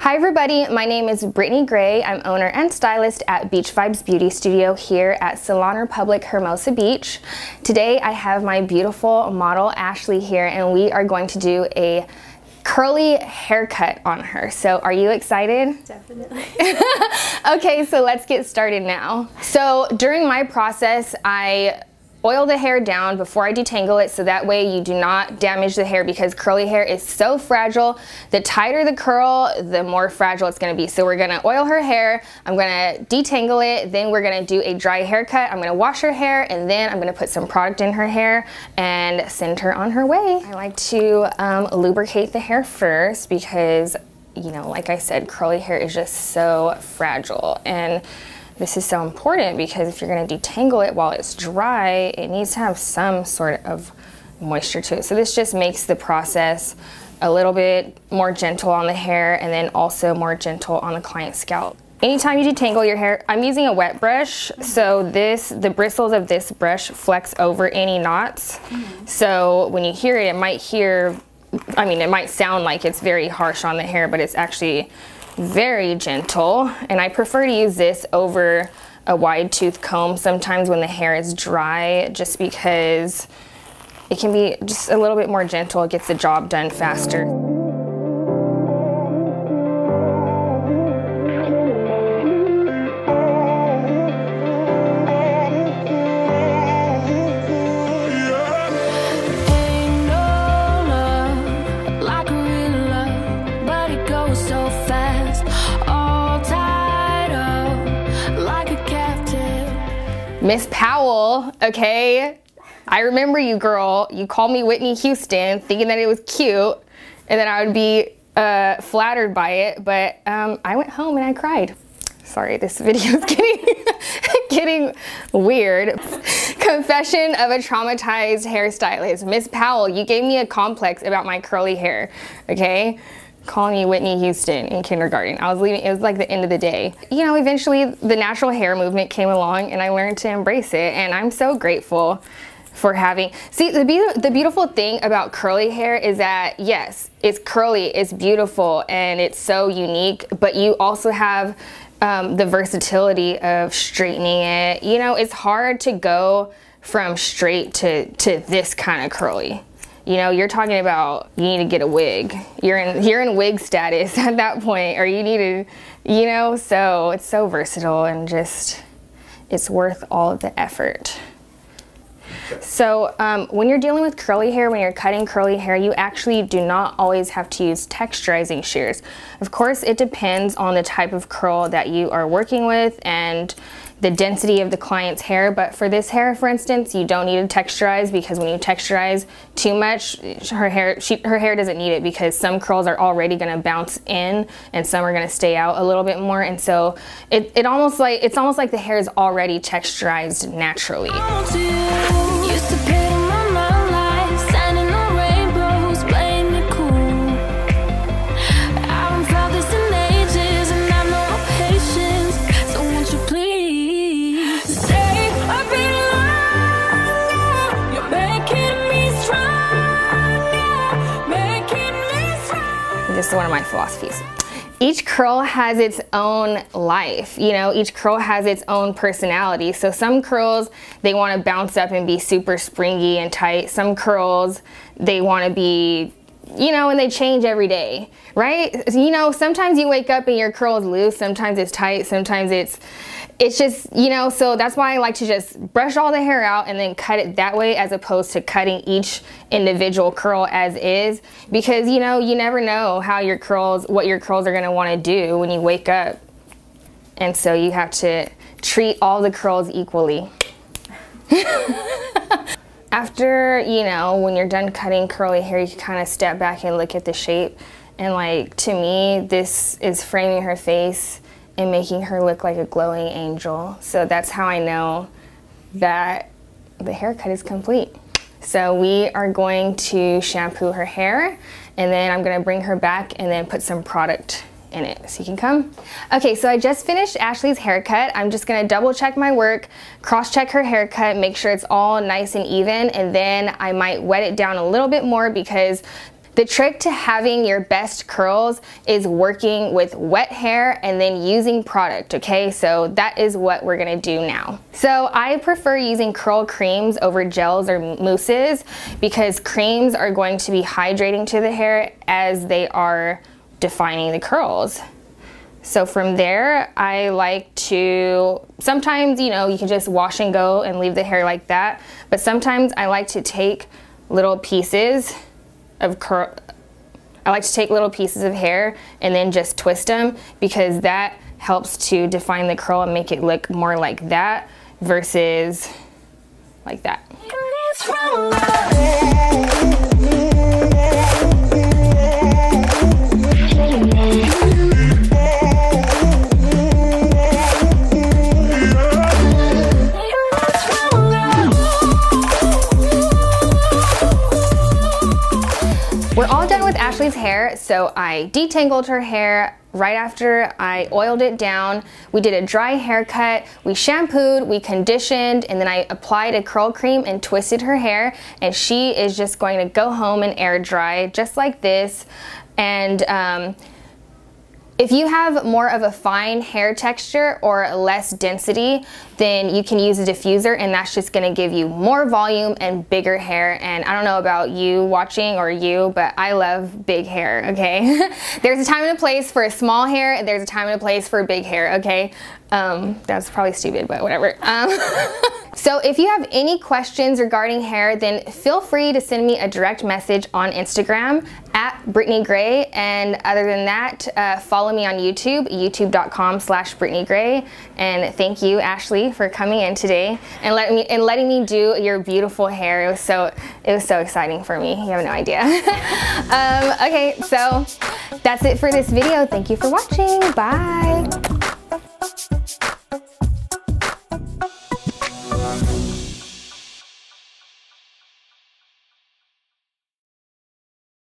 Hi everybody, my name is Brittney Gray. I'm owner and stylist at Beach Vibes Beauty Studio here at Salon Republic, Hermosa Beach. Today I have my beautiful model Ashley here and we are going to do a curly haircut on her. So are you excited? Definitely. Okay, so let's get started now. So during my process, I oil the hair down before I detangle it so that way you do not damage the hair, because curly hair is so fragile. The tighter the curl, the more fragile it's going to be. So we're going to oil her hair, I'm going to detangle it, then we're going to do a dry haircut. I'm going to wash her hair and then I'm going to put some product in her hair and send her on her way. I like to lubricate the hair first because, you know, like I said, curly hair is just so fragile, and this is so important because if you're going to detangle it while it's dry, it needs to have some sort of moisture to it. So this just makes the process a little bit more gentle on the hair and then also more gentle on the client's scalp. Anytime you detangle your hair, I'm using a wet brush, so the bristles of this brush flex over any knots. So when you hear it, it might sound like it's very harsh on the hair, but it's actually very gentle, and I prefer to use this over a wide tooth comb sometimes when the hair is dry, just because it can be just a little bit more gentle. It gets the job done faster. Miss Powell, okay? I remember you, girl. You called me Whitney Houston thinking that it was cute and then I would be flattered by it, but I went home and I cried. Sorry, this video is getting weird. Confession of a traumatized hairstylist. Miss Powell, you gave me a complex about my curly hair, okay? Calling me Whitney Houston in kindergarten. I was leaving, it was like the end of the day. You know, eventually the natural hair movement came along and I learned to embrace it, and I'm so grateful for having, see, the beautiful thing about curly hair is that, yes, it's curly, it's beautiful, and it's so unique, but you also have the versatility of straightening it. You know, it's hard to go from straight to this kind of curly. You know, you're talking about you need to get a wig. You're in wig status at that point, or you need to, you know, so it's so versatile and just, it's worth all of the effort. So when you're dealing with curly hair, when you're cutting curly hair, you actually do not always have to use texturizing shears. Of course, it depends on the type of curl that you are working with and the density of the client's hair, but for this hair, for instance, you don't need to texturize, because when you texturize too much, her hair doesn't need it, because some curls are already going to bounce in and some are going to stay out a little bit more, and so it's almost like the hair is already texturized naturally. This is one of my philosophies. Each curl has its own life, you know, each curl has its own personality. So some curls, they want to bounce up and be super springy and tight. Some curls, they want to be, you know, and they change every day, right? You know, sometimes you wake up and your curl is loose, sometimes it's tight, sometimes it's just, you know, so that's why I like to just brush all the hair out and then cut it that way, as opposed to cutting each individual curl as is, because, you know, you never know how your curls, what your curls are going to want to do when you wake up, and so you have to treat all the curls equally. After, you know, when you're done cutting curly hair, you can kind of step back and look at the shape, and like, to me, this is framing her face and making her look like a glowing angel. So that's how I know that the haircut is complete. So we are going to shampoo her hair, and then I'm gonna bring her back and then put some product in it. So you can come. Okay, so I just finished Ashley's haircut. I'm just gonna double check my work, cross check her haircut, make sure it's all nice and even, and then I might wet it down a little bit more because The trick to having your best curls is working with wet hair and then using product, okay? So that is what we're gonna do now. So I prefer using curl creams over gels or mousses because creams are going to be hydrating to the hair as they are defining the curls. So from there, I like to, sometimes, you know, you can just wash and go and leave the hair like that, but sometimes I like to take little pieces of hair and then just twist them because that helps to define the curl and make it look more like that versus like that. We're all done with Ashley's hair, so I detangled her hair right after I oiled it down. We did a dry haircut, we shampooed, we conditioned, and then I applied a curl cream and twisted her hair, and she is just going to go home and air dry just like this. And if you have more of a fine hair texture or less density, then you can use a diffuser, and that's just gonna give you more volume and bigger hair. And I don't know about you watching or you, but I love big hair, okay? There's a time and a place for a small hair, and there's a time and a place for big hair, okay? That's probably stupid, but whatever. So if you have any questions regarding hair, then feel free to send me a direct message on Instagram at Brittney Gray. And other than that, follow me on YouTube, youtube.com/Brittney Gray. And thank you, Ashley, for coming in today and letting me do your beautiful hair. It was so exciting for me. You have no idea. Okay, so that's it for this video. Thank you for watching. Bye.